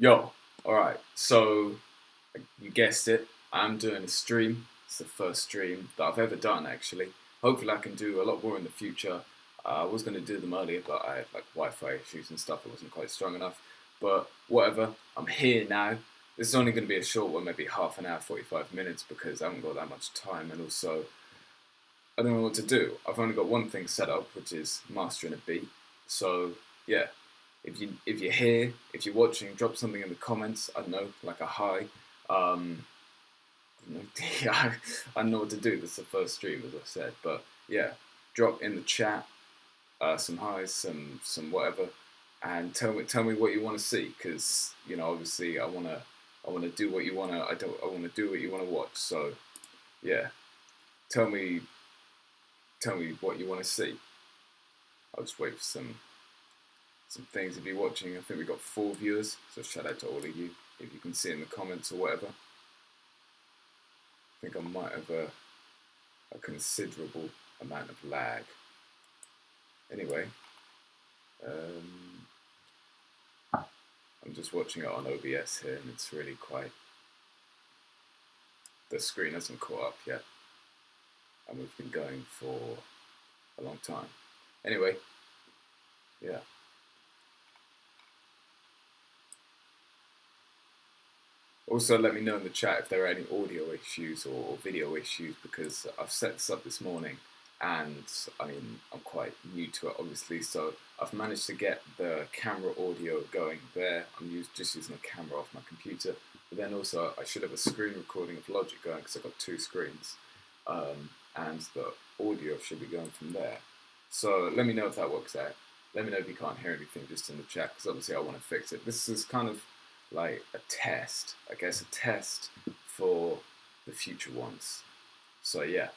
Yo, alright, so you guessed it, I'm doing a stream. It's the first stream that I've ever done actually. Hopefully I can do a lot more in the future. I was going to do them earlier, but I had like Wi-Fi issues and stuff, it wasn't quite strong enough. But whatever, I'm here now. This is only going to be a short one, maybe half an hour, 45 minutes, because I haven't got that much time, and also I don't know what to do. I've only got one thing set up, which is mastering a beat. So yeah, if you're here, if you're watching, drop something in the comments. I don't know, like a hi. Um, yeah, I don't know what to do. This is the first stream, as I said, but yeah, drop in the chat some highs, some whatever, and tell me what you want to see, because obviously I wanna do what you wanna. I wanna do what you wanna watch. So yeah, tell me tell me what you want to see. I'll just wait for some things. If you're watching, I think we got 4 viewers, so shout out to all of you. If you can see in the comments or whatever. I think I might have a considerable amount of lag. Anyway, I'm just watching it on OBS here, and it's really quite. The screen hasn't caught up yet, and we've been going for a long time. Anyway, yeah. Also, let me know in the chat if there are any audio issues or video issues, because I've set this up this morning, and I mean, I'm quite new to it obviously, so I've managed to get the camera audio going there. I'm just using a camera off my computer, but then also I should have a screen recording of Logic going, because I've got 2 screens, and the audio should be going from there. So let me know if that works out. Let me know if you can't hear anything just in the chat, because obviously I want to fix it. This is kind of like a test, I guess, a test for the future ones. So yeah,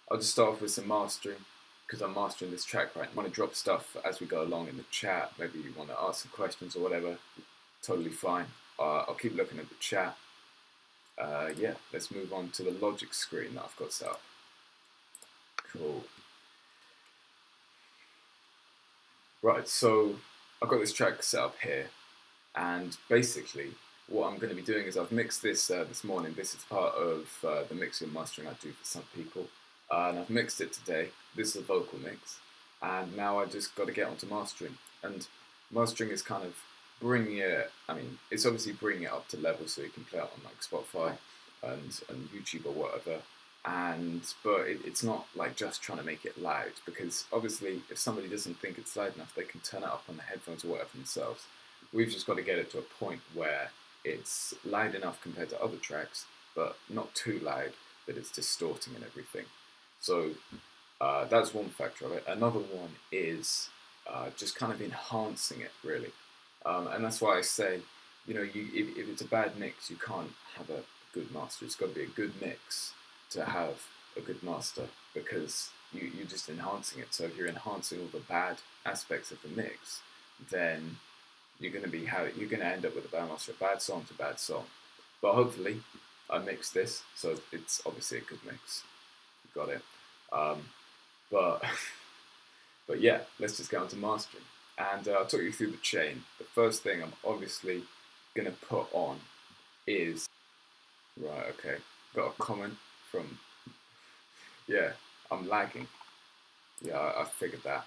I'll just start off with some mastering, because I'm mastering this track right now. I want to drop stuff as we go along in the chat. Maybe you want to ask some questions or whatever, totally fine. I'll keep looking at the chat. Yeah, let's move on to the Logic screen that I've got set up. Cool. Right, so I've got this track set up here, and basically what I'm going to be doing is I've mixed this this morning. This is part of the mixing and mastering I do for some people, and I've mixed it today. This is a vocal mix, and now I just got to get onto mastering. And mastering is kind of bringing it, I mean, it's obviously bringing it up to level so you can play it on like Spotify and YouTube or whatever. But it's not like just trying to make it loud, because obviously if somebody doesn't think it's loud enough, they can turn it up on the headphones or whatever themselves. We've just got to get it to a point where it's loud enough compared to other tracks, but not too loud that it's distorting and everything. So that's one factor of it. Another one is just kind of enhancing it, really. And that's why I say, if it's a bad mix, you can't have a good master. It's got to be a good mix to have a good master, because you're just enhancing it. So if you're enhancing all the bad aspects of the mix, then you're going to end up with a bad master, a bad song to bad song. But hopefully I mixed this, so it's obviously a good mix. You got it. But yeah, let's just get on to mastering. And I'll talk you through the chain. The first thing I'm obviously going to put on is, right, okay, got a comment from, yeah, I'm lagging. Yeah, I figured that.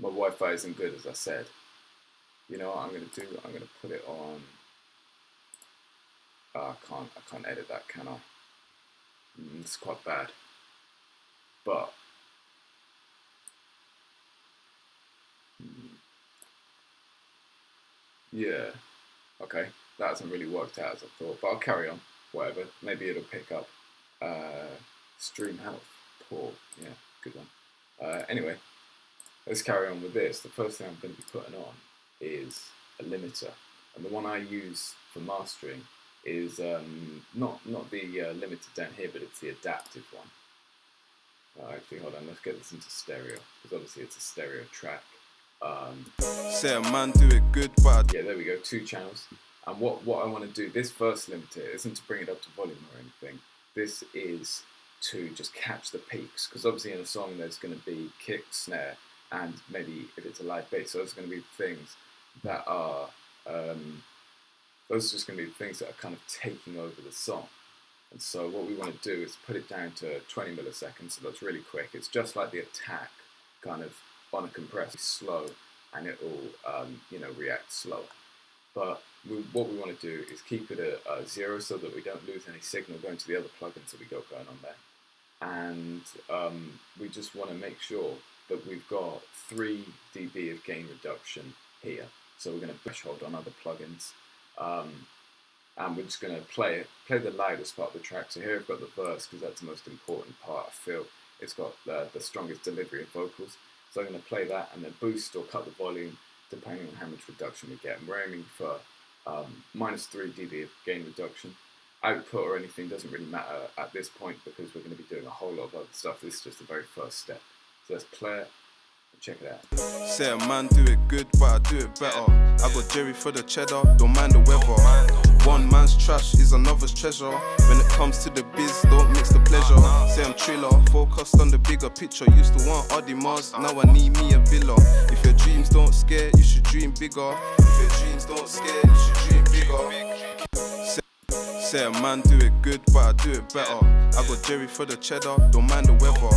My Wi-Fi isn't good, as I said. You know what I'm going to do? I'm going to put it on. I can't edit that, can I? It's quite bad. But yeah, okay, that hasn't really worked out as I thought. But I'll carry on. Whatever. Maybe it'll pick up. Stream health. Poor. Yeah, good one. Anyway. Let's carry on with this. The first thing I'm going to be putting on is a limiter, and the one I use for mastering is not the limiter down here, but it's the adaptive one. Actually, hold on, let's get this into stereo, because obviously it's a stereo track. Say a man do it good, but yeah, there we go, 2 channels. And what I want to do, this first limiter isn't to bring it up to volume or anything. This is to just catch the peaks, because obviously in a song there's going to be kick, snare, and maybe if it's a live bass, those are going to be things that are those are just going to be things that are kind of taking over the song. And so what we want to do is put it down to 20 milliseconds, so that's really quick. It's just like the attack kind of on a compressor, slow, and it will react slow. But what we want to do is keep it at 0 so that we don't lose any signal going to the other plugins that we got going on there. And we just want to make sure that we've got 3 dB of gain reduction here. So we're going to threshold on other plugins. And we're just going to play the loudest part of the track. So here I've got the verse, because that's the most important part. I feel it's got the strongest delivery of vocals. So I'm going to play that and then boost or cut the volume depending on how much reduction we get. And we're aiming for -3 dB of gain reduction. Output or anything doesn't really matter at this point because we're going to be doing a whole lot of other stuff. This is just the very first step. So let's play it and check it out. Say a man do it good, but I do it better. I got Jerry for the cheddar, don't mind the weather. One man's trash is another's treasure. When it comes to the biz, don't mix the pleasure. Say I'm trailer, focused on the bigger picture. Used to want Audimars, now I need me a villa. If your dreams don't scare, you should dream bigger. If your dreams don't scare, you should dream bigger. Say a man do it good, but I do it better. I got Jerry for the cheddar, don't mind the weather.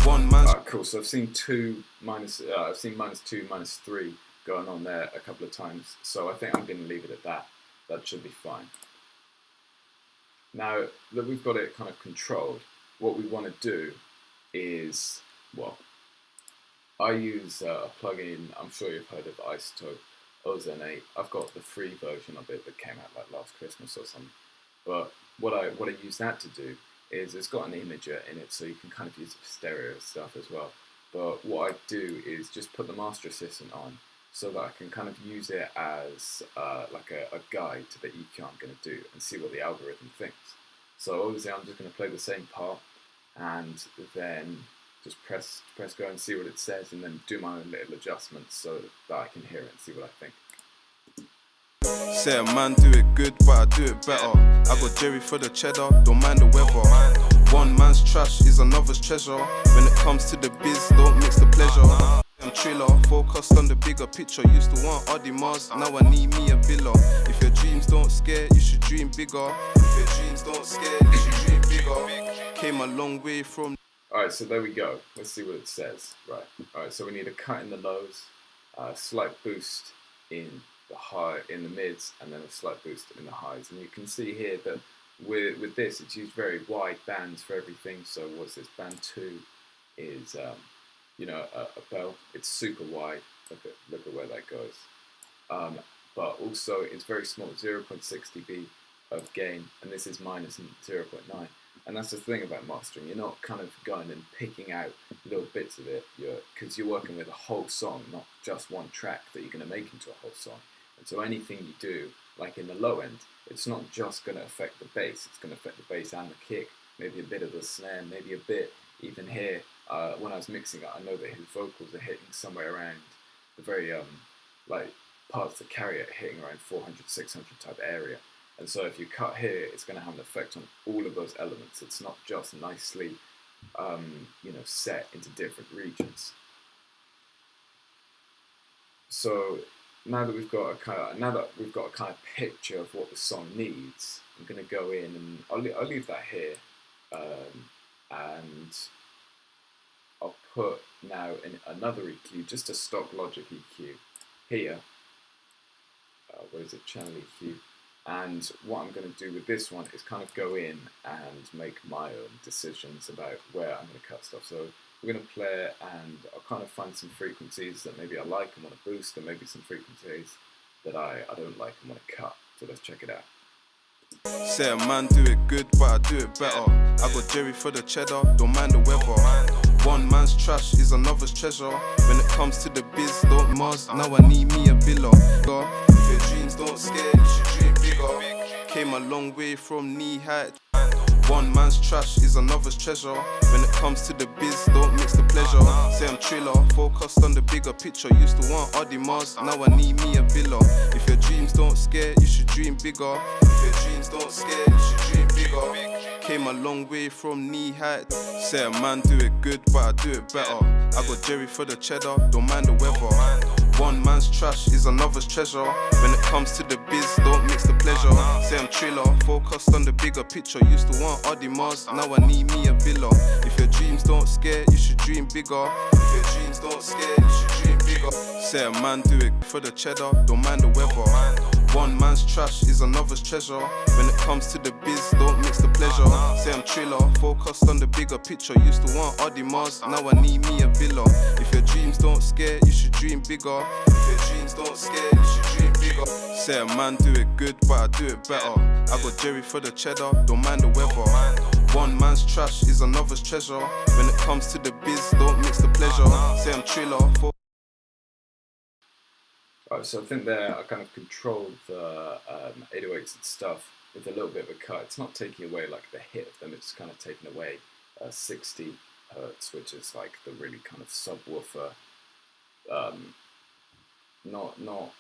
One man's cool. So I've seen -2, -3 going on there a couple of times. So I think I'm going to leave it at that. That should be fine. Now that we've got it kind of controlled, what we want to do is, well, I use a plugin. I'm sure you've heard of Isotope Ozone. I've got the free version of it that came out like last Christmas or something. But what I use that to do is it's got an imager in it, so you can kind of use it for stereo stuff as well. But what I do is just put the master assistant on so that I can kind of use it as like a guide to the EQ I'm going to do and see what the algorithm thinks. So obviously I'm just going to play the same part and then just press go and see what it says, and then do my own little adjustments so that I can hear it and see what I think. Say a man do it good, but I do it better. I got Jerry for the cheddar, don't mind the weather. One man's trash is another's treasure. When it comes to the biz, don't mix the pleasure. I'm trailer, focused on the bigger picture. Used to want Audimars, now I need me a villa. If your dreams don't scare, you should dream bigger. If your dreams don't scare, you should dream bigger. Came a long way from. Alright, so there we go. Let's see what it says. Right. Alright, so we need a cut in the lows, a slight boost in the high, in the mids, and then a slight boost in the highs. And you can see here that with this, it's used very wide bands for everything. So what's this? Band 2 is a bell. It's super wide. Look at where that goes. But also it's very small, 0.6 dB of gain, and this is -0.9. And that's the thing about mastering. You're not kind of going and picking out little bits of it, because you're working with a whole song, not just one track that you're going to make into a whole song. And so anything you do, like in the low end, it's not just going to affect the bass, it's going to affect the bass and the kick, maybe a bit of the snare, maybe a bit even here. When I was mixing it, I know that his vocals are hitting somewhere around the very like parts that carry it, hitting around 400, 600 type area. And so if you cut here, it's going to have an effect on all of those elements. It's not just nicely set into different regions. So now that we've got a kind of picture of what the song needs, I'm going to go in and I'll leave that here, and I'll put now in another EQ, just a stock Logic EQ here. What is it? Channel EQ. And what I'm going to do with this one is kind of go in and make my own decisions about where I'm going to cut stuff. So we're going to play it, and I'll kind of find some frequencies that maybe I like and want to boost, and maybe some frequencies that I don't like and want to cut. So let's check it out. Say a man do it good, but I do it better. I got Jerry for the cheddar, don't mind the weather. One man's trash is another's treasure. When it comes to the biz, don't Mars, now I need me a villa. If your dreams don't scare, you should dream bigger. Came a long way from knee height. One man's trash is another's treasure. When it comes to the biz, don't mix the pleasure. Say I'm trailer, focused on the bigger picture. Used to want Audimars, now I need me a villa. If your dreams don't scare, you should dream bigger. If your dreams don't scare, you should dream bigger. Came a long way from knee height. Say a man do it good, but I do it better. I got Jerry for the cheddar, don't mind the weather. One man's trash is another's treasure. When it comes to the biz, don't mix the pleasure. Say I'm trailer, focused on the bigger picture. Used to want Audimars, now I need me a villa. If your dreams don't scare, you should dream bigger. If your dreams don't scare, you should dream bigger. Say a man do it for the cheddar, don't mind the weather. One man's trash is another's treasure. When it comes to the biz, don't mix the pleasure. Say I'm trailer, focused on the bigger picture. Used to want Audimars, now I need me a villa. If your dreams don't scare, you should dream bigger. If your dreams don't scare, you should dream bigger. Say a man do it good, but I do it better. I got Jerry for the cheddar, don't mind the weather. One man's trash is another's treasure. When it comes to the biz, don't mix the pleasure. Say I'm trailer. Right, so I think there I kind of controlled the 808s and stuff with a little bit of a cut. It's not taking away like the hit of them, it's kind of taking away 60 hertz, which is like the really kind of subwoofer, not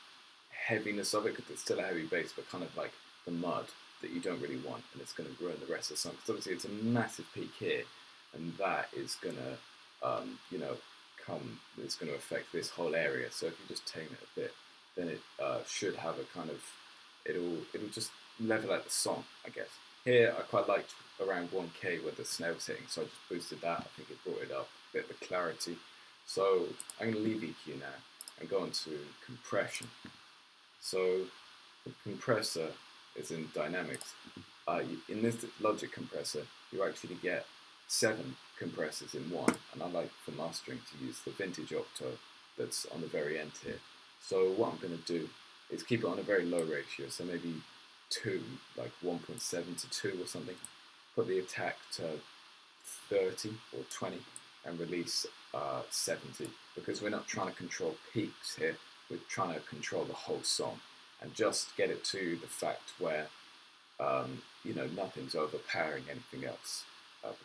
heaviness of it, because it's still a heavy bass, but kind of like the mud that you don't really want, and it's going to ruin the rest of the song. Because obviously it's a massive peak here, and that is going to, it's going to affect this whole area. So if you just tame it a bit, then it should have a kind of, it'll just level out the song, I guess. Here I quite liked around 1K where the snare was hitting, so I just boosted that. I think it brought it up, a bit of the clarity. So I'm going to leave EQ now and go on to compression. So the compressor is in dynamics. In this Logic compressor, you actually get 7 compressors in one, and I like for mastering to use the vintage octo that's on the very end here. So what I'm going to do is keep it on a very low ratio, so maybe 2, like 1.7 to 2 or something. Put the attack to 30 or 20 and release 70, because we're not trying to control peaks here, we're trying to control the whole song and just get it to the fact where nothing's overpowering anything else,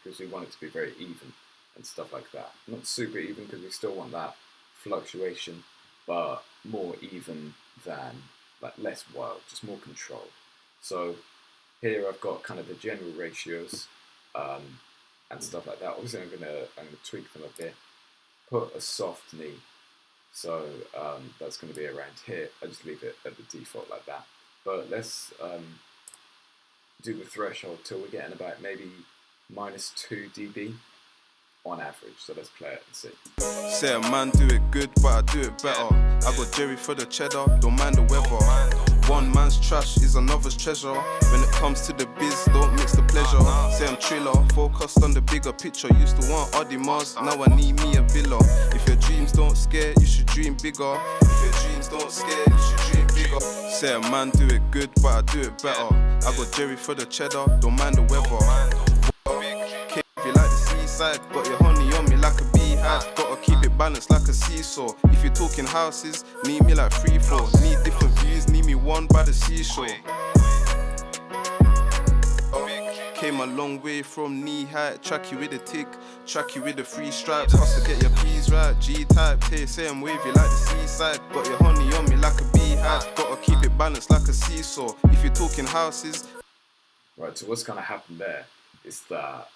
because we want it to be very even and stuff like that. Not super even, because we still want that fluctuation, but more even than, like, less wild, just more controlled. So here I've got kind of the general ratios and stuff like that. Obviously I'm gonna tweak them a bit. Put a soft knee, so that's going to be around here. I just leave it at the default like that. But let's do the threshold till we're getting about maybe -2 dB on average. So let's play it and see. Say a man do it good, but I do it better. I got Jerry for the cheddar, don't mind the weather. One man's trash is another's treasure. When it comes to the biz, don't mix the pleasure. Say I'm trailer, focused on the bigger picture. Used to want Audimars, now I need me a villa. If your dreams don't scare, you should dream bigger. If your dreams don't scare, you should dream bigger. Say a man do it good, but I do it better. I got Jerry for the cheddar, don't mind the weather. If you like the seaside, got your honey on me like a beehive. Gotta keep it balanced like a seesaw. If you're talking houses, need me like 3-4. Need different views, need me one by the seashore. Came a long way from knee height. Track you with a tick, track you with the 3 stripes. Hustle get your P's right. G-type, here, say I'm wavy like the seaside. Got your honey on me like a beehive. Gotta keep it balanced like a seesaw. If you're talking houses. Right, so what's kind of happened there is that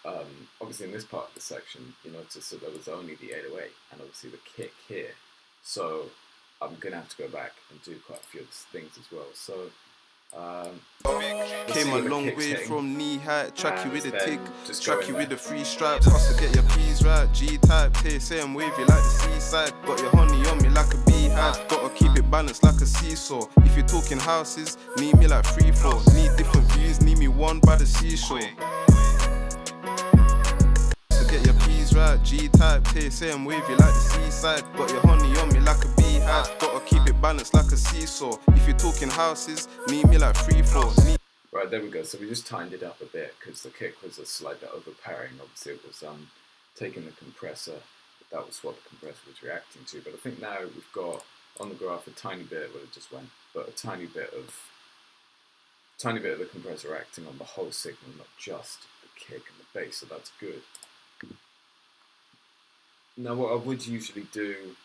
obviously in this part of the section, you notice that there was only the 808 and obviously the kick here. So I'm going to have to go back and do quite a few of things as well. So came a long way from knee height. Track you with a tick, track you with the 3 stripes. Hustle get your P's right. G-type, here, say I'm wavy like the seaside. Got your honey on me like a beehive. Gotta keep it balanced like a seesaw. If you're talking houses, need me like 3-4. Need different views, need me one by the seashore. Get your P's right, G-type, here, say I'm wavy like the seaside. Got your honey on me like a beehive. Gotta keep it balanced like a seesaw. If you're talking houses, need me like 3-4. Right, there we go. So we just tightened it up a bit because the kick was a slight bit overpowering. Obviously it was taking the compressor. That was what the compressor was reacting to. But I think now we've got on the graph a tiny bit, well, it just went, but a tiny bit of the compressor acting on the whole signal, not just the kick and the bass. So that's good. Now, what I would usually do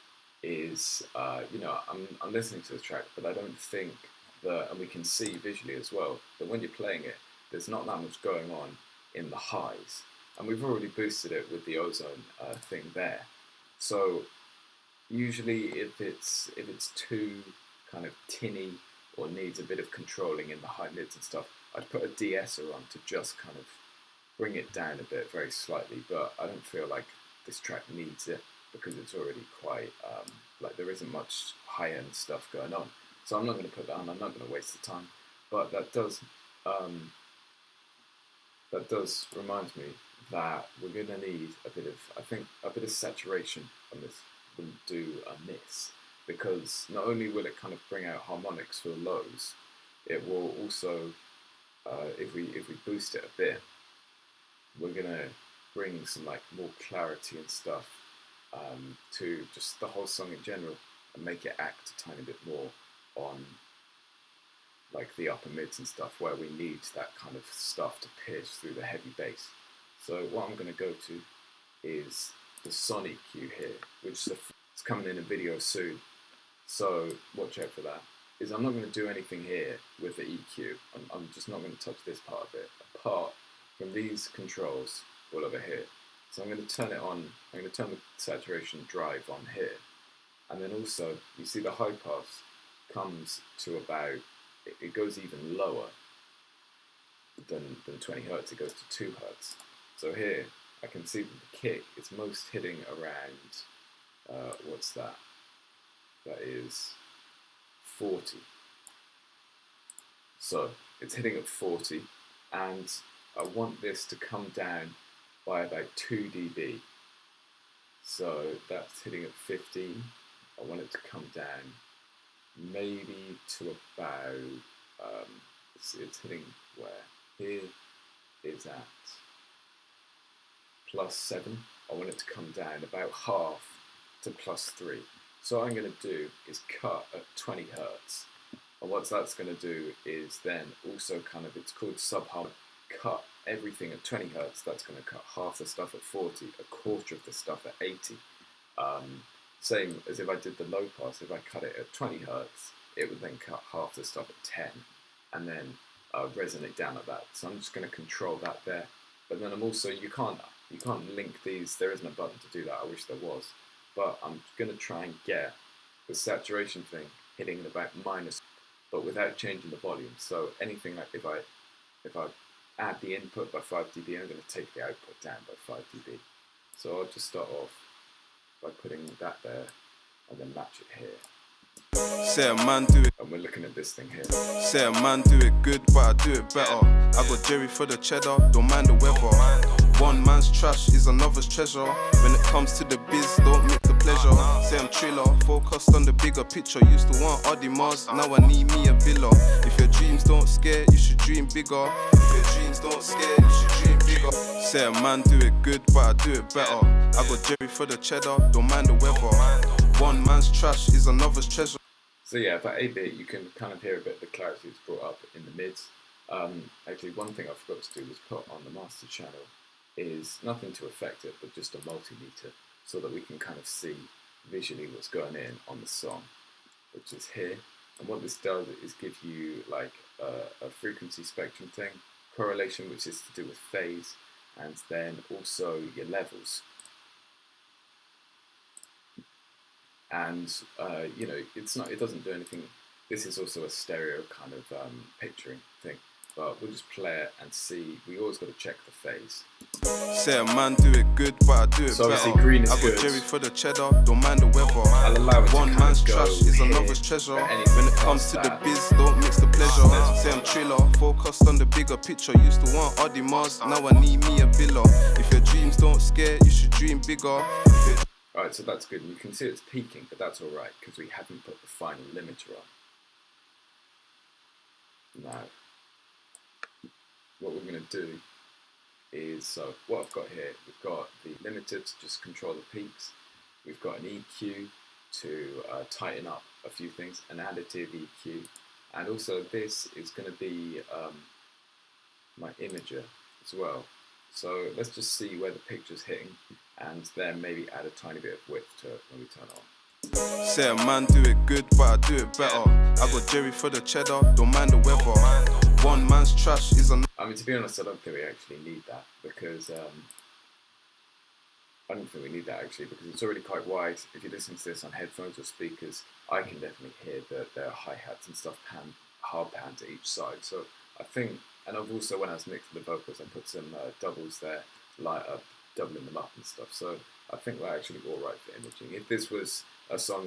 is, I'm listening to the track, but I don't think that, and we can see visually as well, that when you're playing it, there's not that much going on in the highs. And we've already boosted it with the ozone thing there. So usually if it's too kind of tinny or needs a bit of controlling in the high mids and stuff, I'd put a de-esser on to just kind of bring it down a bit very slightly, but I don't feel like this track needs it because it's already quite, like there isn't much high-end stuff going on. So I'm not going to put that on, I'm not going to waste the time, but that does remind me that we're going to need a bit of, I think, a bit of saturation on this will do amiss, because not only will it kind of bring out harmonics for the lows, it will also, if we boost it a bit, we're going to bring some like more clarity and stuff to just the whole song in general, and make it act a tiny bit more on like the upper mids and stuff, where we need that kind of stuff to pierce through the heavy bass. So what I'm going to go to is the Son EQ here, which is coming in a video soon. So watch out for that. I'm not going to do anything here with the EQ. I'm just not going to touch this part of it, apart from these controls all over here. So I'm going to turn it on, I'm going to turn the saturation drive on here. And then also, you see the high pass comes to about, it goes even lower than 20 Hertz, it goes to 2 Hertz. So here, I can see that the kick is most hitting around, what's that? That is 40. So it's hitting at 40, and I want this to come down by about 2 dB. So that's hitting at 15. I want it to come down maybe to about, it's hitting where? Here is at +7. I want it to come down about half to +3. So what I'm going to do is cut at 20 Hertz. And what that's going to do is then also kind of, it's called subharmonic, cut everything at 20 Hertz. That's going to cut half the stuff at 40, a quarter of the stuff at 80. Same as if I did the low pass, if I cut it at 20 Hertz, it would then cut half the stuff at 10, and then resonate down at that. So I'm just going to control that there. But then I'm also, you can't link these, there isn't a button to do that, I wish there was. But I'm going to try and get the saturation thing hitting at about minus, but without changing the volume. So anything like if I add the input by 5 dB, I'm going to take the output down by 5 dB. So I'll just start off by putting that there and then match it here. Say a man do it. And we're looking at this thing here. Say a man do it good, but I do it better. I got Jerry for the cheddar, don't mind the weather. One man's trash is another's treasure. When it comes to the biz, don't mix the pleasure. Say I'm trailer, focused on the bigger picture. Used to want Audi Mars, now I need me a villa. If your dreams don't scare, you should dream bigger. If your dreams don't scare, you should dream bigger. Say a man do it good, but I do it better. I got Jerry for the cheddar, don't mind the weather. One man's trash is another's treasure. So yeah, if I A-bit, you can kind of hear a bit of the clarity that's brought up in the mids. Actually, one thing I forgot to do was put on the master channel is nothing to affect it, but just a multimeter, so that we can kind of see visually what's going on the song, which is here. And what this does is give you like a frequency spectrum thing, correlation, which is to do with phase, and then also your levels. And you know, it doesn't do anything. This is also a stereo kind of picturing thing, but we'll just play it and see. We always got to check the phase. Say a man do it good, but I do it so better. Obviously green is I got good. Jerry for the cheddar, don't mind the weather. I'll allow it One to man's go trash is here, another's treasure. When it comes to that. the biz, don't mix the pleasure. Say I'm trailer, focused on the bigger picture. Used to want Audi Mars, now I need me a villa. If your dreams don't scare, you should dream bigger. Alright, so that's good. And you can see it's peaking, but that's alright because we haven't put the final limiter on. Now, what we're going to do is, so what I've got here, we've got the limiter to just control the peaks. We've got an EQ to tighten up a few things, an additive EQ. And also this is going to be my imager as well. So let's just see where the picture's hitting, and then maybe add a tiny bit of width to it when we turn on. Say a man do it good, but I do it better. I got Jerry for the cheddar, don't mind the weather. One man's trash is I mean, to be honest, I don't think we actually need that, because I don't think we need that actually because it's already quite wide. If you listen to this on headphones or speakers, I can definitely hear that there are hi-hats and stuff hard panned to each side. So I think, and I've also, when I was mixing the vocals, I put some doubles there, light up, doubling them up and stuff. So I think we're actually all right for imaging. If this was a song that